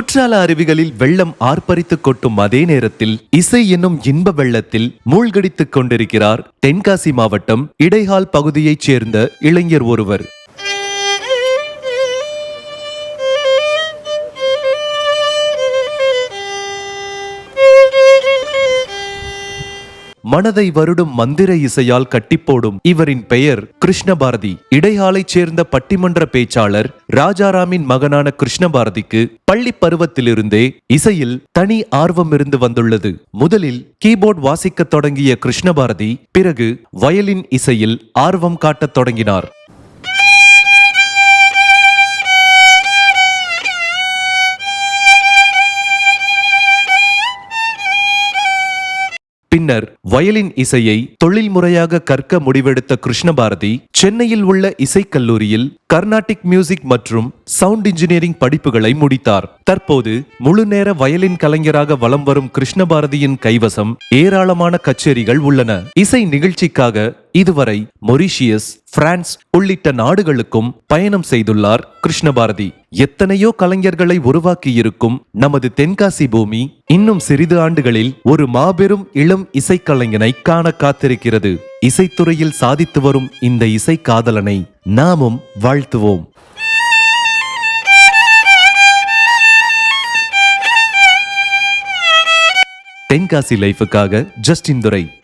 குற்றால அருவிகளில் வெள்ளம் ஆர்ப்பரித்து கொட்டும் அதே நேரத்தில் இசை என்னும் இன்ப வெள்ளத்தில் மூழ்கடித்துக் கொண்டிருக்கிறார் தென்காசி மாவட்டம் இடைகால் பகுதியைச் சேர்ந்த இளைஞர் ஒருவர். மனதை வருடும் மந்திர இசையால் கட்டிப்போடும் இவரின் பெயர் கிருஷ்ணபாரதி. இடையாலைச் சேர்ந்த பட்டிமன்ற பேச்சாளர் ராஜாராமின் மகனான கிருஷ்ணபாரதிக்கு பள்ளி பருவத்திலிருந்தே இசையில் தனி ஆர்வம் இருந்து வந்துள்ளது. முதலில் கீபோர்ட் வாசிக்க தொடங்கிய கிருஷ்ணபாரதி பிறகு வயலின் இசையில் ஆர்வம் காட்டத் தொடங்கினார். பின்னர் வயலின் இசையை தொழில் முறையாக கற்க முடிவெடுத்த கிருஷ்ணபாரதி சென்னையில் உள்ள இசைக்கல்லூரியில் கர்நாடிக் மியூசிக் மற்றும் சவுண்ட் இன்ஜினியரிங் படிப்புகளை முடித்தார். தற்போது முழு நேர வயலின் கலைஞராக வலம் வரும் கிருஷ்ணபாரதியின் கைவசம் ஏராளமான கச்சேரிகள் உள்ளன. இசை நிகழ்ச்சிக்காக இதுவரை மொரீஷியஸ், பிரான்ஸ் உள்ளிட்ட நாடுகளுக்கும் பயணம் செய்துள்ளார் கிருஷ்ணபாரதி. எத்தனையோ கலைஞர்களை உருவாக்கியிருக்கும் நமது தென்காசி பூமி இன்னும் சிறிது ஆண்டுகளில் ஒரு மாபெரும் இளம் இசைக்கலைஞனை காண காத்திருக்கிறது. இசைத்துறையில் சாதித்து வரும் இந்த இசை காதலனை நாமும் வாழ்த்துவோம். தென்காசி லைஃபுக்காக ஜஸ்டின் துரை.